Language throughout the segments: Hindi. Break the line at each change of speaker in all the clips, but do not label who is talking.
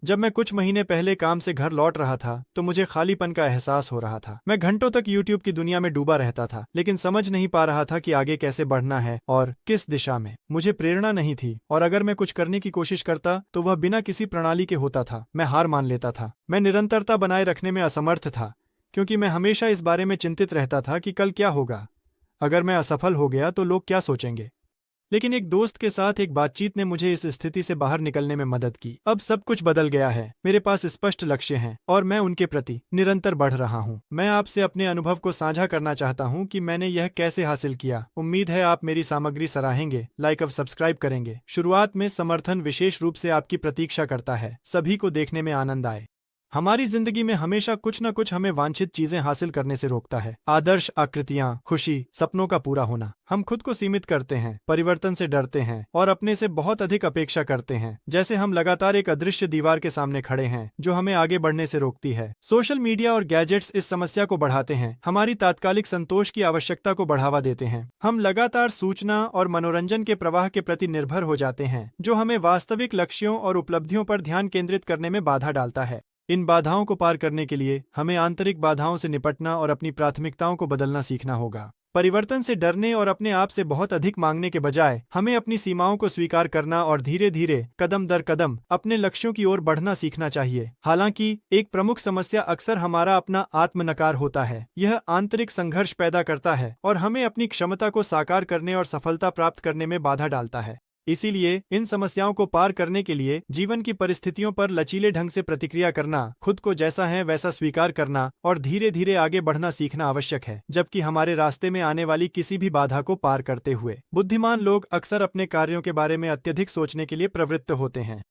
जब मैं कुछ महीने पहले काम से घर लौट रहा था तो मुझे खालीपन का एहसास हो रहा था। मैं घंटों तक यूट्यूब की दुनिया में डूबा रहता था, लेकिन समझ नहीं पा रहा था कि आगे कैसे बढ़ना है और किस दिशा में। मुझे प्रेरणा नहीं थी और अगर मैं कुछ करने की कोशिश करता तो वह बिना किसी प्रणाली के होता था। मैं हार मान लेता था। मैं निरंतरता बनाए रखने में असमर्थ था, क्योंकि मैं हमेशा इस बारे में चिंतित रहता था कि कल क्या होगा। अगर मैं असफल हो गया तो लोग क्या सोचेंगे। लेकिन एक दोस्त के साथ एक बातचीत ने मुझे इस स्थिति से बाहर निकलने में मदद की। अब सब कुछ बदल गया है। मेरे पास स्पष्ट लक्ष्य हैं और मैं उनके प्रति निरंतर बढ़ रहा हूँ। मैं आपसे अपने अनुभव को साझा करना चाहता हूँ कि मैंने यह कैसे हासिल किया। उम्मीद है आप मेरी सामग्री सराहेंगे, लाइक और सब्सक्राइब करेंगे। शुरुआत में समर्थन विशेष रूप से आपकी प्रतीक्षा करता है। सभी को देखने में आनंद आए। हमारी जिंदगी में हमेशा कुछ न कुछ हमें वांछित चीजें हासिल करने से रोकता है। आदर्श आकृतियां, खुशी, सपनों का पूरा होना। हम खुद को सीमित करते हैं, परिवर्तन से डरते हैं और अपने से बहुत अधिक अपेक्षा करते हैं, जैसे हम लगातार एक अदृश्य दीवार के सामने खड़े हैं जो हमें आगे बढ़ने से रोकती है। सोशल मीडिया और गैजेट्स इस समस्या को बढ़ाते हैं। हमारी तात्कालिक संतोष की आवश्यकता को बढ़ावा देते हैं। हम लगातार सूचना और मनोरंजन के प्रवाह के प्रति निर्भर हो जाते हैं, जो हमें वास्तविक लक्ष्यों और उपलब्धियों पर ध्यान केंद्रित करने में बाधा डालता है। इन बाधाओं को पार करने के लिए हमें आंतरिक बाधाओं से निपटना और अपनी प्राथमिकताओं को बदलना सीखना होगा। परिवर्तन से डरने और अपने आप से बहुत अधिक मांगने के बजाय हमें अपनी सीमाओं को स्वीकार करना और धीरे धीरे, कदम दर कदम अपने लक्ष्यों की ओर बढ़ना सीखना चाहिए। हालांकि एक प्रमुख समस्या अक्सर हमारा अपना आत्मनकार होता है। यह आंतरिक संघर्ष पैदा करता है और हमें अपनी क्षमता को साकार करने और सफलता प्राप्त करने में बाधा डालता है। इसीलिए इन समस्याओं को पार करने के लिए जीवन की परिस्थितियों पर लचीले ढंग से प्रतिक्रिया करना, खुद को जैसा है वैसा स्वीकार करना और धीरे धीरे आगे बढ़ना सीखना आवश्यक है। जबकि हमारे रास्ते में आने वाली किसी भी बाधा को पार करते हुए बुद्धिमान लोग अक्सर अपने कार्यों के बारे में अत्यधिक सोचने के लिए प्रवृत्त होते हैं।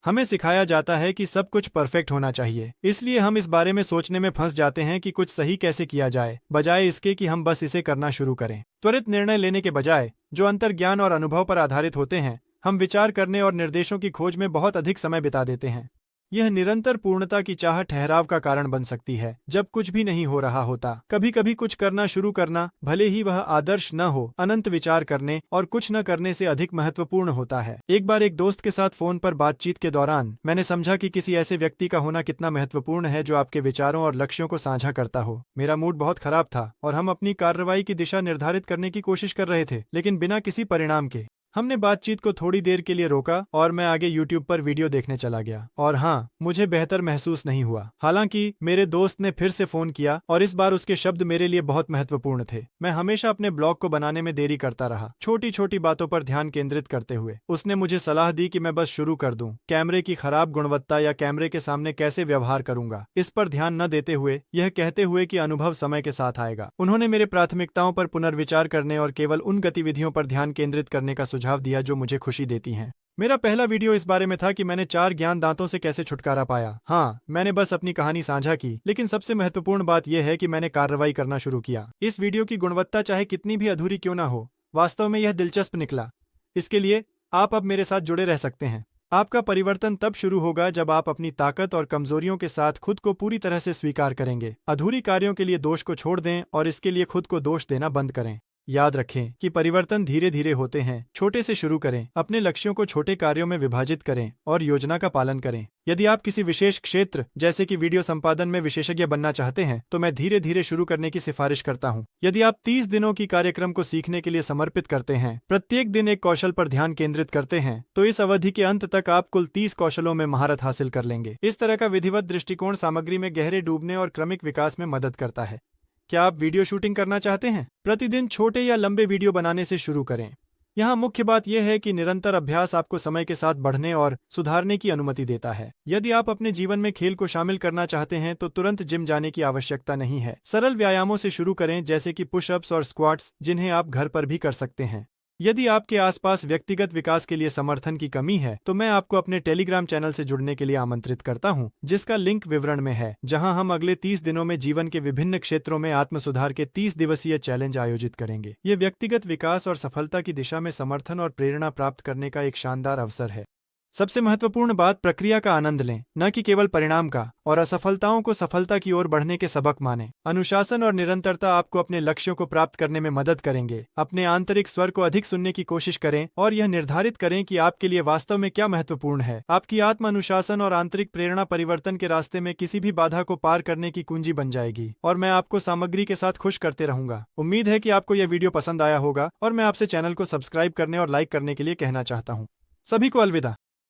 हमें सिखाया जाता है कि सब कुछ परफेक्ट होना चाहिए, इसलिए हम इस बारे में सोचने में फंस जाते हैं कि कुछ सही कैसे किया जाए, बजाय इसके कि हम बस इसे करना शुरू करें। त्वरित निर्णय लेने के बजाय, जो अंतर्ज्ञान और अनुभव पर आधारित होते हैं, हम विचार करने और निर्देशों की खोज में बहुत अधिक समय बिता देते हैं। यह निरंतर पूर्णता की चाह ठहराव का कारण बन सकती है। जब कुछ भी नहीं हो रहा होता, कभी कभी कुछ करना शुरू करना, भले ही वह आदर्श न हो, अनंत विचार करने और कुछ न करने से अधिक महत्वपूर्ण होता है। एक बार एक दोस्त के साथ फोन पर बातचीत के दौरान मैंने समझा कि किसी ऐसे व्यक्ति का होना कितना महत्वपूर्ण है जो आपके विचारों और लक्ष्यों को साझा करता हो। मेरा मूड बहुत खराब था और हम अपनी कार्रवाई की दिशा निर्धारित करने की कोशिश कर रहे थे, लेकिन बिना किसी परिणाम के। हमने बातचीत को थोड़ी देर के लिए रोका और मैं आगे YouTube पर वीडियो देखने चला गया। और हाँ, मुझे बेहतर महसूस नहीं हुआ। हालांकि मेरे दोस्त ने फिर से फोन किया और इस बार उसके शब्द मेरे लिए बहुत महत्वपूर्ण थे। मैं हमेशा अपने ब्लॉग को बनाने में देरी करता रहा, छोटी छोटी बातों पर ध्यान केंद्रित करते हुए। उसने मुझे सलाह दी कि मैं बस शुरू कर दूं। कैमरे की खराब गुणवत्ता या कैमरे के सामने कैसे व्यवहार करूंगा, इस पर ध्यान न देते हुए, यह कहते हुए कि अनुभव समय के साथ आएगा। उन्होंने मेरे प्राथमिकताओं पर पुनर्विचार करने और केवल उन गतिविधियों पर ध्यान केंद्रित करने का सुझाव दिया जो मुझे खुशी देती हैं। मेरा पहला वीडियो इस बारे में था कि मैंने 4 ज्ञान दांतों से कैसे छुटकारा पाया। हाँ, मैंने बस अपनी कहानी साझा की, लेकिन सबसे महत्वपूर्ण बात यह है कि मैंने कार्रवाई करना शुरू किया। इस वीडियो की गुणवत्ता चाहे कितनी भी अधूरी क्यों ना हो, वास्तव में यह दिलचस्प निकला। इसके लिए आप अब मेरे साथ जुड़े रह सकते हैं। आपका परिवर्तन तब शुरू होगा जब आप अपनी ताकत और कमजोरियों के साथ खुद को पूरी तरह से स्वीकार करेंगे। अधूरी कार्यों के लिए दोष को छोड़ दें और इसके लिए खुद को दोष देना बंद करें। याद रखें कि परिवर्तन धीरे धीरे होते हैं। छोटे से शुरू करें, अपने लक्ष्यों को छोटे कार्यों में विभाजित करें और योजना का पालन करें। यदि आप किसी विशेष क्षेत्र जैसे कि वीडियो संपादन में विशेषज्ञ बनना चाहते हैं, तो मैं धीरे धीरे शुरू करने की सिफारिश करता हूं। यदि आप 30 दिनों की कार्यक्रम को सीखने के लिए समर्पित करते हैं, प्रत्येक दिन एक कौशल पर ध्यान केंद्रित करते हैं, तो इस अवधि के अंत तक आप कुल 30 कौशलों में महारत हासिल कर लेंगे। इस तरह का विधिवत दृष्टिकोण सामग्री में गहरे डूबने और क्रमिक विकास में मदद करता है। क्या आप वीडियो शूटिंग करना चाहते हैं? प्रतिदिन छोटे या लंबे वीडियो बनाने से शुरू करें। यहाँ मुख्य बात यह है कि निरंतर अभ्यास आपको समय के साथ बढ़ने और सुधारने की अनुमति देता है। यदि आप अपने जीवन में खेल को शामिल करना चाहते हैं तो तुरंत जिम जाने की आवश्यकता नहीं है। सरल व्यायामों से शुरू करें, जैसे कि पुशअप्स और स्क्वाट्स, जिन्हें आप घर पर भी कर सकते हैं। यदि आपके आसपास व्यक्तिगत विकास के लिए समर्थन की कमी है, तो मैं आपको अपने टेलीग्राम चैनल से जुड़ने के लिए आमंत्रित करता हूं, जिसका लिंक विवरण में है, जहां हम अगले 30 दिनों में जीवन के विभिन्न क्षेत्रों में आत्म सुधार के 30 दिवसीय चैलेंज आयोजित करेंगे। ये व्यक्तिगत विकास और सफलता की दिशा में समर्थन और प्रेरणा प्राप्त करने का एक शानदार अवसर है। सबसे महत्वपूर्ण बात, प्रक्रिया का आनंद लें, न कि केवल परिणाम का, और असफलताओं को सफलता की ओर बढ़ने के सबक माने। अनुशासन और निरंतरता आपको अपने लक्ष्यों को प्राप्त करने में मदद करेंगे। अपने आंतरिक स्वर को अधिक सुनने की कोशिश करें और यह निर्धारित करें कि आपके लिए वास्तव में क्या महत्वपूर्ण है। आपकी आत्म अनुशासन और आंतरिक प्रेरणा परिवर्तन के रास्ते में किसी भी बाधा को पार करने की कुंजी बन जाएगी। और मैं आपको सामग्री के साथ खुश करते रहूंगा। उम्मीद है कि आपको यह वीडियो पसंद आया होगा और मैं आपसे चैनल को सब्सक्राइब करने और लाइक करने के लिए कहना चाहता हूँ। सभी को अलविदा।